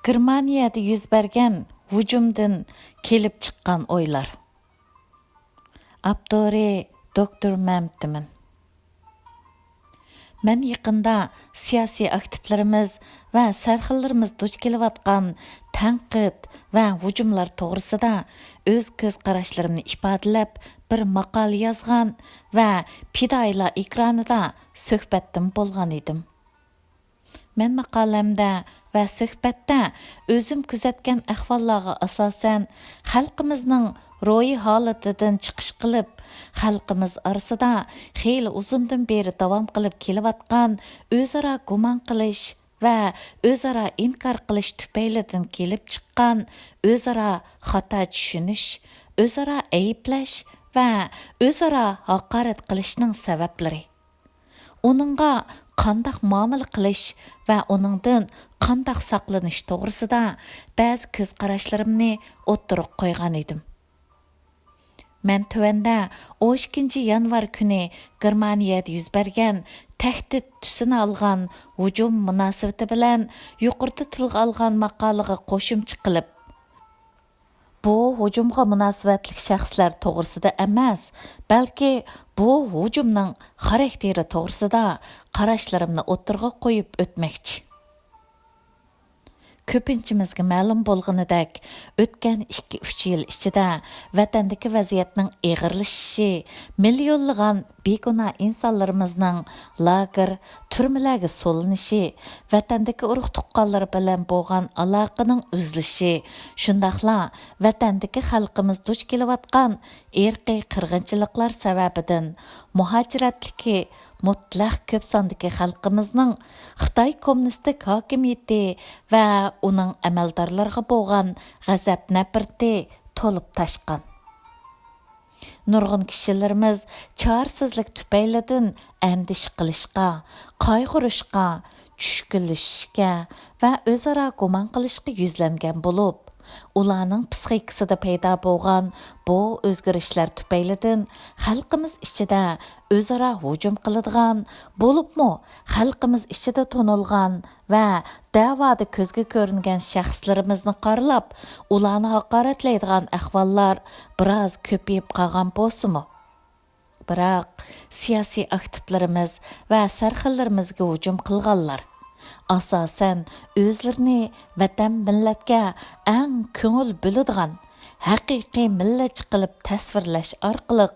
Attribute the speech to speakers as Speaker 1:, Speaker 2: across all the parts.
Speaker 1: Germaniyada yuz bergan hujumdan kelib chiqqan o'ylar. Abdori Dr. Mamtimin. Men yaqında siyosiy aktivlarimiz va sarxillarimiz duch kelayotgan tanqid va hujumlar to'g'risida o'z ko'z qarashlarimni ifodalab bir maqola yozgan va Fidoylar ekranida suhbatdim bo'lgan edim. Men maqolamda va suhbatda o'zim kuzatgan ahvollarga asosan xalqimizning ro'yi holatidan chiqish qilib, xalqimiz orasida xeyli uzundan beri davom qilib kelayotgan o'zaro gumon qilish va o'zaro inkor qilish tufaylidan kelib chiqqan o'zaro xato tushunish, o'zaro ayblash va o'zaro haqorat qilishning sabablari. Uningga qandaq muomala qilish va uningdan qandaq saqlanish to'g'risida ba'zi ko'z qarashlarimni o'ttirib qo'ygan edim. Men tövəndə 12 yanvar kuni Germaniyada yuz bergan təhdid tusini alğan hujum münasibati bilan yuqorida tilga alğan maqolaga qo'shimcha qilib, bu hujumga munosabatli shaxslar to'g'risida emas, balki bu hujumning xarakteri to'g'risida qarashlarimni o'ttirga qo'yib o'tmoqchi. Ko'pinchimizga ma'lum bo'lganidek, o'tgan 2-3 yil ichida vatandagi vaziyatning og'irlashishi, millionlagan begunoh insonlarimizning lager, turmalarga solinishi, vatandagi urug' tuqqanlar bilan bo'lgan aloqaning uzilishi, shundaqla vatandagi xalqimiz duch kelayotgan irqiy qirg'inchiliklar sababidan muhojiratlikka mutlaq ko'p sondagi xalqimizning Xitoy kommunistik hokimiyati va uning amaldorlariga bo'lgan g'azab nafrati to'lib tashqan. Nurg'un kishilarimiz chorsizlik tufaylidan andish qilishga, qayg'urishga, tushkunlashishga va o'zaro gumon qilishga yuzlangan bo'lib, ularning psixikasida paydo bo'lgan bu o'zgarishlar tufaylidan xalqimiz ichida o'zaro hujum qiladigan, bo'libmi xalqimiz ichida to'nilgan va da'voda ko'zga ko'ringan shaxslarimizni qoralab, ularni haqoratlaydigan ahvollar biroz ko'payib qolgan bo'lsa-mu? Biroq siyosiy aktivlarimiz va sarxillarimizga hujum qilganlar asosan o'zlarini vatan millatga eng ko'ngil bo'ladigan haqiqiy millatchi qilib tasvirlash orqali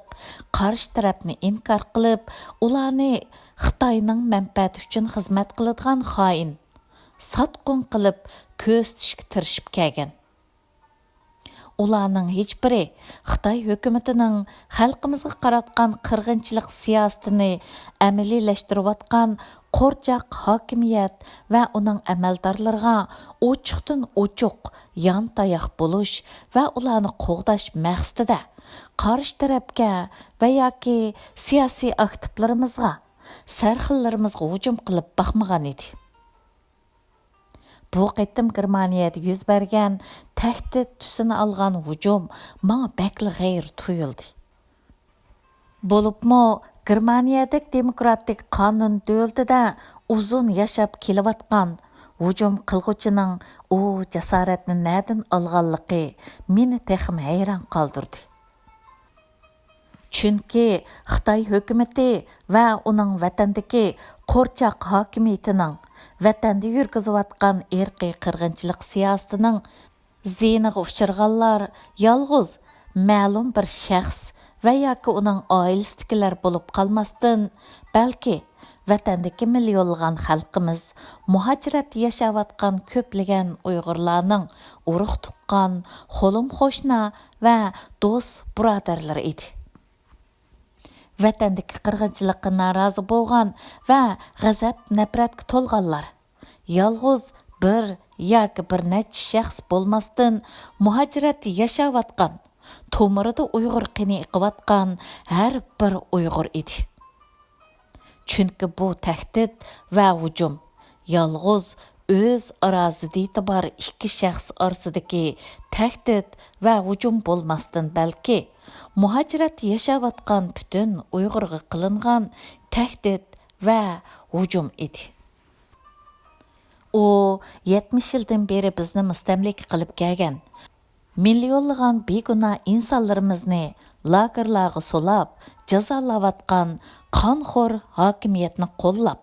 Speaker 1: qarshi tarafni inkor qilib, ularni Xitoyning manfaati uchun xizmat qiladigan xoin, sotqun qilib ko'rsatishga tirishib kelgan. Ularning hech biri Xitoy hukumatining xalqimizga qaratgan qirg'inchilik siyosatini amaliylashtirayotgan qo'rchoq hokimiyat va uning amaldorlariga ochiqdan ochiq yon tayoq bo'lish va ularni qo'g'dash maqsadida qarshi tarafga va yoki siyosiy aktivlarimizga, sarxillarimizga hujum qilib boqmagan edi. Bu qitim Germaniyada yuz bergan tahdid tusini algan hujum menga bakli g'ayr tuyuldi. Bo'libmi Germaniyadagi demokratik qonun davlatida uzun yashab kelayotgan hujum qilg'uchining u jasoratni nadan olganligi meni texim hayron qoldirdi. Chunki Xitoy hukumati va uning vatandagi qo'rchoq hokimiyatining vatanda yurgizayotgan irqiy qirg'inchilik siyosatining ziyniga uchirganlar yolg'iz ma'lum bir shaxs va yoki uning oilasidagilar bo'lib qolmasdan, balki vatandagi millionlagan xalqimiz, muhojirat yashayotgan ko'plagan Uyg'urlarning urug' tuqqan, xo'lim qo'shna va do'st birodarlar edi. Vatandagi qirg'inchilikqa norozi bo'lgan va g'azab nafratga to'lganlar yolg'iz bir yoki bir necha shaxs bo'lmasdan muhojirat yashayotgan, to'mirida Uyg'ur qini iqiyotgan har bir Uyg'ur edi. Chunki bu tahdid va hujum yolg'iz o'z orasida e'tibor ikki shaxs orasidagi tahdid va hujum bo'lmasdan, balki muhojirat yashayotgan butun Uyg'urga qilingan tahdid va hujum edi. u 70 yildan beri bizni mustamlik qilib kelgan. Milyonlagan beguna insonlarimizni lagerlarga solab, jazolayotgan qonxo'r hokimiyatni qo'llab,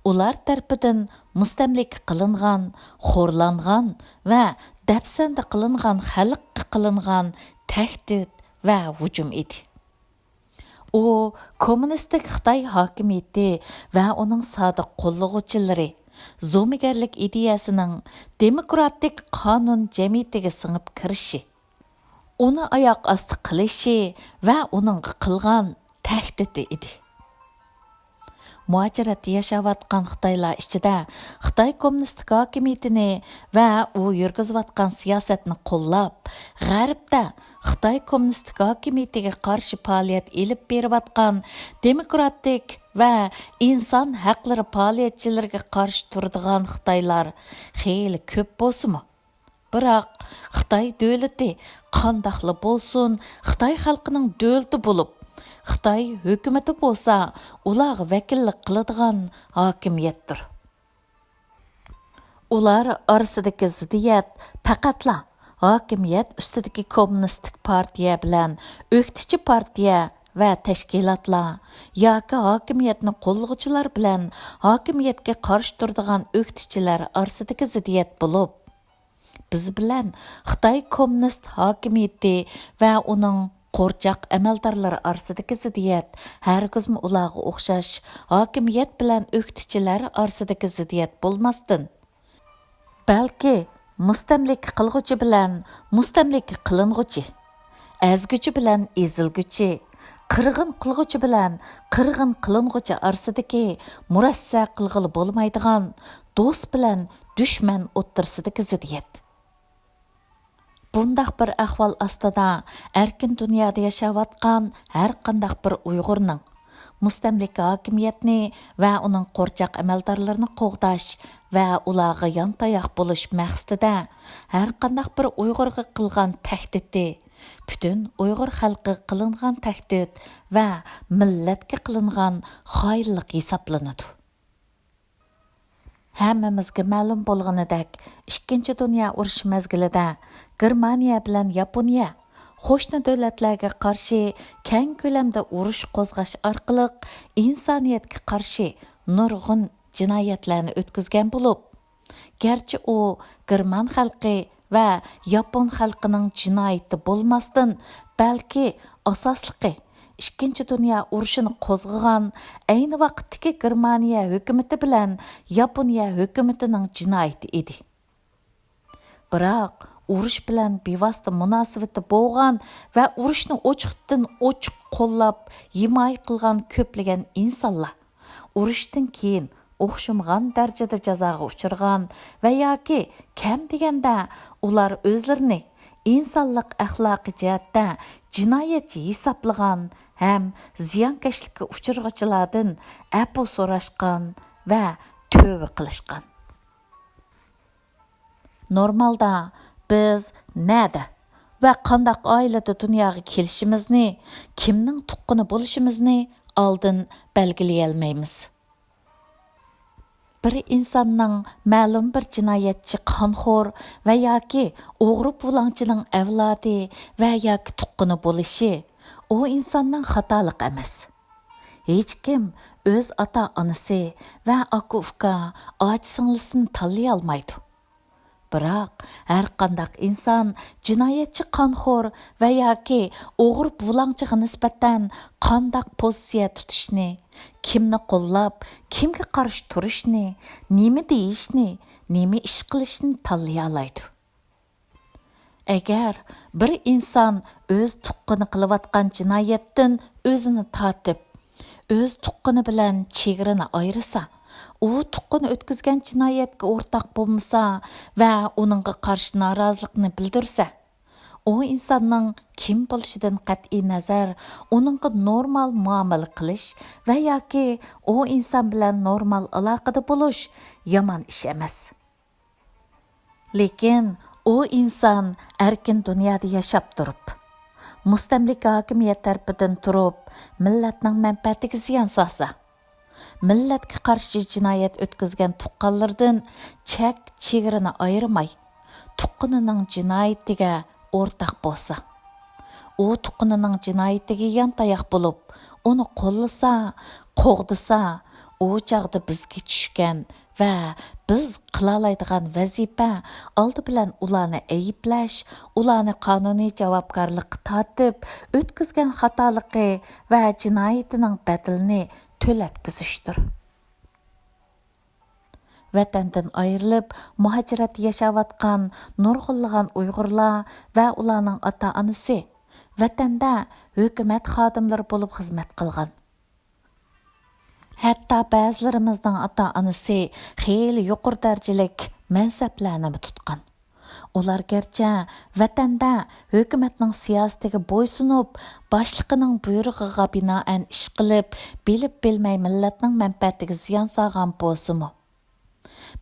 Speaker 1: ular tarafidan mustamlik qilingan, xo'rlangan va dafsanda qilingan xalqqa qilingan tahdid va hujum edi. U kommunistik Xitoy hokimiyati va uning sodiq qo'llovchilari zo'migarlik ideyasining demokratik qonun jamiyatiga singib kirishi, uni oyoq osti qilishi va uning qilgan tahdidi edi. Muajiratda yashayotgan Xitoylar ichida Xitoy kommunistik hokimiyatini va u yurgizayotgan siyosatni qo'llab, G'arbda Xitoy kommunistik hokimiyatiga qarshi faoliyat elib berayotgan demokratik va inson haqlari faoliyatchilariga qarshi turadigan Xitoylar xeyli ko'p bo'lsa-mu, biroq Xitoy davlati qandoqli bo'lsin, Xitoy xalqining davlati bo'lib, Xitoy hukumati bo'lsa, ularga vakillik qiladigan hokimiyatdir. Ular orasidagi ziddiyat faqatla hokimiyat ustidagi kommunistik partiya bilan o'qituvchi partiya va tashkilotlar yoki hokimiyatni qo'llovchilar bilan hokimiyatga qarshi turadigan o'qituvchilar orasidagi ziddiyat bo'lib, biz bilan Xitoy kommunist hokimiyati va uning qo'rchoq amaldorlari orasidagi ziddiyat hargizmi ularga o'xshash hokimiyat bilan o'qituvchilar orasidagi ziddiyat bo'lmasdan, balki mustamlik qilg'uchi bilan mustamlik qiling'uchi, azguchi bilan ezilguchi, qirg'in qilg'uchi bilan qirg'in qiling'uchi orasidagi murassa qilg'ili bo'lmaydigan do'st bilan dushman o'ttirsidagi ziddiyat. Bundaq bir ahvol ostida erkin dunyoda yashayotgan har qanday bir Uyg'urning mustamlik hokimiyatni va uning qo'rchoq amaldorlarini qo'g'dash va ularga yontayoq bo'lish maqsadida har qanday bir Uyg'urga qilgan tahdidi, butun Uyg'ur xalqiga qilingan tahdid va millatga qilingan xoinlik hisoblanadi. Hammamizga ma'lum bo'lganidek, 2 dunyo urushi mezgilida Germaniya bilan Yaponiya qo'shni davlatlarga qarshi keng ko'lamda urush qo'zg'ash orqali insoniyatga qarshi nurg'un jinoyatlarni o'tkazgan bo'lib, garchi u German xalqi va Yapon xalqining jinoyati bo'lmasdan, balki asosliqi 2 dunyo urushini qo'zg'agan ayni vaqtdagi Germaniya hukumati bilan Yaponiya hukumatining jinoyati edi. Biroq urush bilan bevosita munosabati bo'lgan va urushni ochiqdan ochiq qo'llab, himoya qilgan ko'plagan insonlar urushdan keyin o'xshamagan darajada jazoga uchirgan va yoki kam deganda ular o'zlarini insonlik axloqi jihatda jinoyatchi hisoblagan ham ziyonkashlikka uchirg'uchilardan afu so'rashgan va tövbe qilishgan. Normalda biz nada va qandaq oilada dunyoga kelishimizni, kimning tuqquni bo'lishimizni oldin belgilay olmaymiz. Bir insonning ma'lum bir jinoyatchi, qonxo'r va yoki o'g'ri bulangchining avlodi va yoki tuqquni bo'lishi u insonning xatolik emas. Hech kim o'z ota-onasi va aka-uka, och-singlisini tanlay olmaydi. Biroq har qanday inson jinoyatchi, qonxo'r va yoki o'g'ri bulangchiga nisbatan qanday pozitsiya tutishni, kimni qo'llab, kimga qarshi turishni, nima deyishni, nima ish qilishni tanlay oladi. Agar bir inson o'z tuqqini qilayotgan jinoyatdan o'zini tortib, o'z tuqqini bilan chegarini ayirsa, u tuqqini o'tkazgan jinoyatga o'rtoq bo'lmasa va uningga qarshi norozilikni bildirsa, u insonning kim bo'lishidan qat'iy nazar uningga normal muomala qilish va yoki u inson bilan normal aloqada bo'lish yomon ish emas. Lekin u inson erkin dunyoda yashab turib, mustamlik hokimiyat tarafidan turib, millatning manfaatiga ziyon solsa millatga qarshi jinoyat o'tkazgan tuqqanlardan chek chegarini ayirmay, tuqqanining jinoyatiga o'rtaq bo'lsa, u tuqqanining jinoyatiga yantayoq bo'lib, uni qo'llasa, qo'g'disa, u chaqda bizga tushgan va biz qilalaydigan vazifa oldi bilan ularni ayiblash, ularni qonuniy javobgarlikka tortib, o'tkazgan xatoligi va jinoyatining badalini to'latkizishdir. Vatandan ayrilib, muhacirat yashayotgan nurg'unlagan Uyg'urlar va ularning ota-onasi vatanda hukumat xodimlari bo'lib xizmat qilgan. Hatto ba'zilarimizning ota-onasi xeyli yuqori darajalik mansablarni tutgan. Ular garchi vatanda hukumatning siyosatiga bo'ysunib, boshliqining buyrug'iga binoan ish qilib, bilib-bilmay millatning manfaatiga ziyon solgan bo'lsa-mu,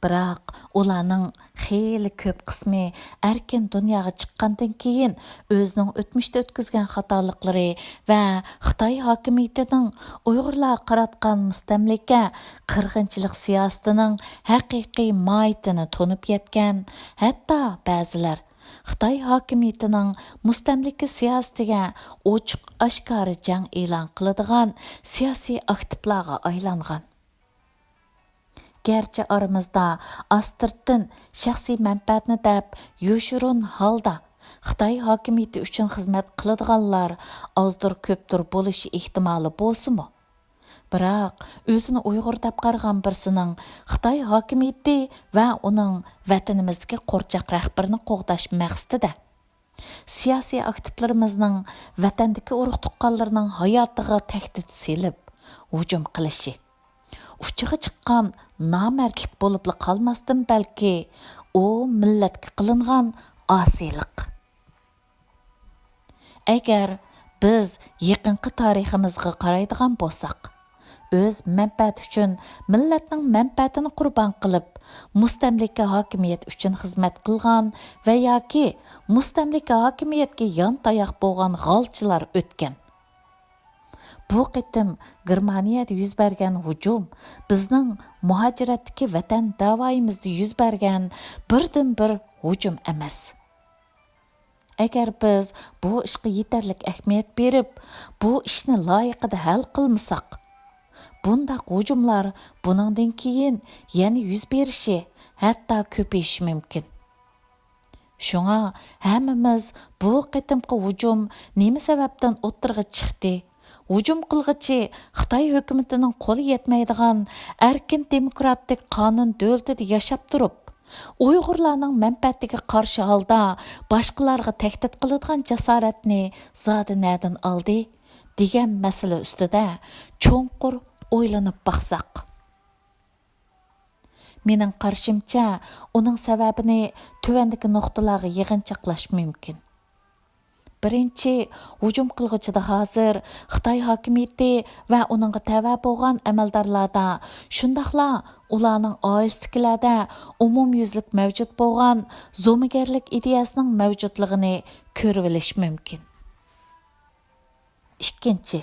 Speaker 1: biroq ularning xeyli ko'p qismi erkin dunyoga chiqqandan keyin o'zining o'tmishda o'tkazgan xatoliklari va Xitoy hokimiyatining Uyg'urlarga qaratgan mustamlika qirg'inchilik siyosatining haqiqiy mohiyatini to'nib yetgan, hatto ba'zilar Xitoy hokimiyatining mustamlika siyosatiga ochiq oshkora jang e'lon qiladigan siyosiy aktivlarga aylangan. Gerçi aramızda astırtın şəxsi mənfəətini dəb yoşurun halda Xitay hakimiyyəti üçün xizmət qılıdığanlar azdır köpdür buluşu ehtimali bolsumu? Biroq o'zini Uyg'ur deb qargan birsining Xitoy hokimiyati va uning vatanimizga qo'rchoq rahbarini qo'g'dash maqsadida siyosiy aktivlarimizning vatandagi urug' tuqqanlarning hayotiga tahdid selib hujum qilishi, uchiga chiqqan nomardlik bo'lib qolmasdan balki u millatga qilingan osiylik. Agar biz yaqinqi tariximizga qaraydigan bo'lsak, o'z manfaati uchun millatning manfaatini qurbon qilib, mustamlika hokimiyat uchun xizmat qilgan va yoki mustamlika hokimiyatga yon tayoq bo'lgan g'olchilar o'tgan. Bu qitim Germaniyada yuz bergan hujum bizning muhojiratdagi vatan davoyimizda yuz bergan birdan-bir hujum emas. Agar biz bu ishga yetarlik ahamiyat berib, bu ishni loyiqida hal qilmasak, bundaq hujumlar buningdan keyin yana yuz berishi, hatto ko'payishi mumkin. Shunga hammamiz bu qitimqi hujum nima sababdan o'ttirg'i chiqdi? Hujum qilg'ichi Xitoy hukumatining qo'li yetmaydigan erkin demokratik qonun davlatida yashab turib, Uyg'urlarning manfaatiga qarshi holda boshqalarga tahdid qiladigan jasoratni zodi nadan oldi degan masala ustida cho'nqur o'ylanib baqsaq. Mening qarshimcha, uning sababini tuvandagi nuqtalarga yig'inchoqlash mumkin. Birinchi, hujum qilg'ichida hozir Xitoy hokimiyati va uningga tava bo'lgan amaldorlarda, shundaqla ularning oilalarida umumyuzlik mavjud bo'lgan zo'migarlik ideyasining mavjudligini ko'rib olish mumkin. Ikkinchi,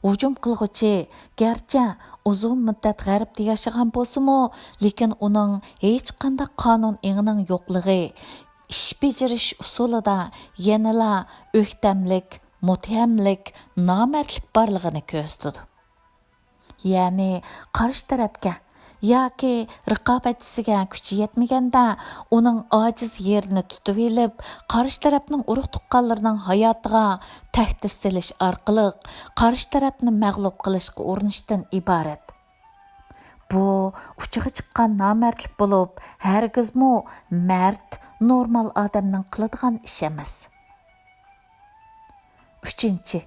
Speaker 1: hujum qilg'ichi garchi uzun muddat g'arbda yashagan bo'lsa-mu, lekin uning hech qanday qonun engining yo'qligi, ish bejirish usulida yanala o'ktamlik, mutahamlik, nomardlik borligini ko'rsatdi. Ya'ni qarshi tarafga yoki raqobatchisiga kuchi yetmaganda uning ojiz yerini tutib olib, qarshi tarafning urug' tuqqanlarining hayotiga tahdid selish orqali qarshi tarafni mag'lub qilishga urinishdan iborat. Bu uchiga chiqqan nomardlik bo'lib, hargizmi mard, normal odamning qiladigan ish emas. Uchinchi,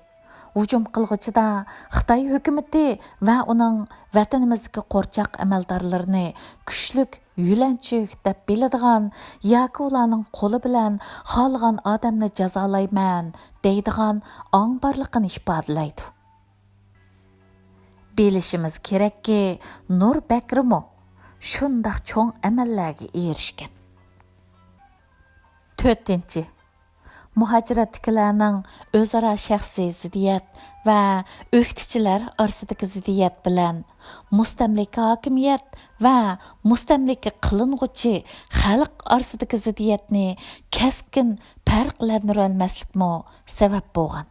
Speaker 1: hujum qilg'ichida Xitoy hukumati va uning vatanimizdagi qo'rchoq amaldorlarini kuchlik yulanchuk deb biladigan yoki ularning qo'li bilan xohlagan odamni jazolayman deydigan ong borligini ifodalaydi. Bilishimiz kerakki, Nur Bakrimo shundoq cho'ng amallarga erishgan. To'rtinchi, muhaciratdagilarning o'zaro shaxsiy ziddiyat va o'qituvchilar orasidagi ziddiyat bilan mustamlika hokimiyat va mustamlika qilinguchi xalq orasidagi ziddiyatni keskin farqlantira olmaslikmi sabab bo'lgan.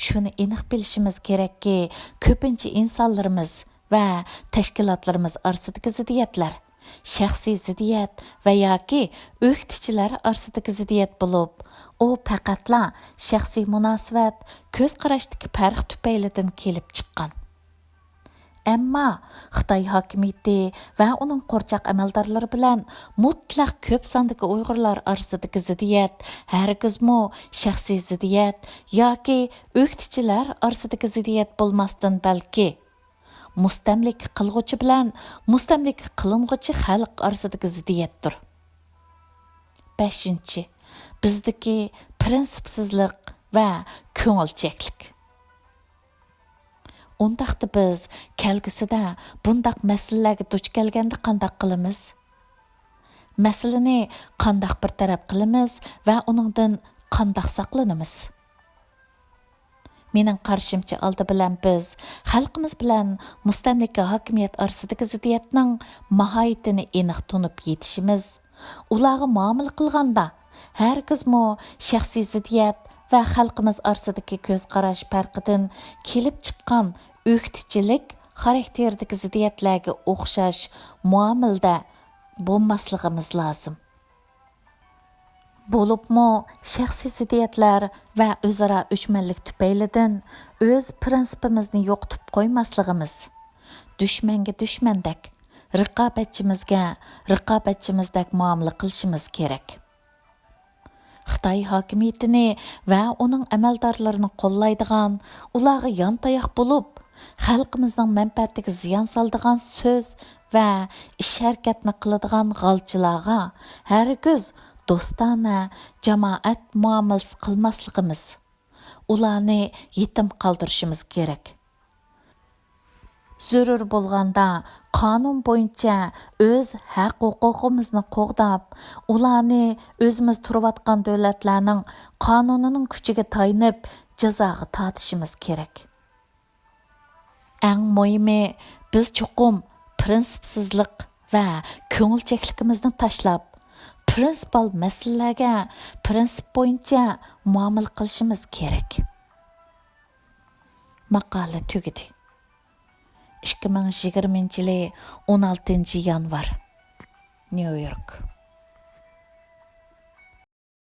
Speaker 1: Shuni aniq bilishimiz kerakki, ko'pincha insonlarimiz va tashkilotlarimiz orasidagi ziddiyatlar shaxsiy ziddiyat va yoki o'qituvchilar orasidagi ziddiyat bo'lib, u faqatla shaxsiy munosabat, ko'z qarashdagi farq tufaylidan kelib chiqqan. Ammo Xitoy hokimiyati va uning qo'rchoq amaldorlari bilan mutlaq ko'p sondagi Uyg'urlar orasidagi ziddiyat hargizmo shaxsiy ziddiyat yoki o'qituvchilar orasidagi ziddiyat bo'lmasdan balki mustamlika qilg'uchi bilan mustamlika qilinguchi xalq orasidagi ziddiyatdir. 5. Bizdagi prinsipsizlik va ko'ngilchaklik. Undaqda biz kelgusida bundaq masalalarga duch kelganda qandaq qilamiz? Masalani qandaq bir taraf qilamiz va uningdan qandaq saqlanamiz? Mening qarshimcha oldi bilan biz xalqimiz bilan mustamlika hokimiyat orasidagi ziddiyatning mohiyatini aniq tunib yetishimiz, ularga muomala qilganda hargizmo shaxsiy ziddiyat va xalqimiz orasidagi ko'z qarash farqidan kelib chiqqan o'qituvchilik xarakteridagi ziddiyatlarga o'xshash muomalada bo'lmasligimiz lozim. Bo'libmi shaxsiy ziddiyatlar va o'zaro o'chmanlik tufaylidan o'z prinsipimizni yo'qotib qo'ymasligimiz, dushmanga dushmandek, raqobatchimizga raqobatchimizdek muomala qilishimiz kerak. Xitoy hokimiyatini va uning amaldorlarini qo'llaydigan, ularga yontayoq bo'lib, xalqimizning manfaatiga ziyon soladigan so'z va ish-harakatni qiladigan g'alchilarga hargiz do'stona, jamoat muomalasi qilmasligimiz, ularni yetim qoldirishimiz kerak. Zarur bo'lganda qonun bo'yicha o'z haq-huquqimizni qo'g'dab, ularni o'zimiz turayotgan davlatlarning qonunining kuchiga tayanib jazoga tortishimiz kerak. Eng muhimi, biz cho'qim prinsipsizlik va ko'ngilchakligimizni tashlab, prinsipal masalalarga prinsip bo'yicha muomala qilishimiz kerak. Maqola tugadi. 2020 yili 16 yanvar. New York.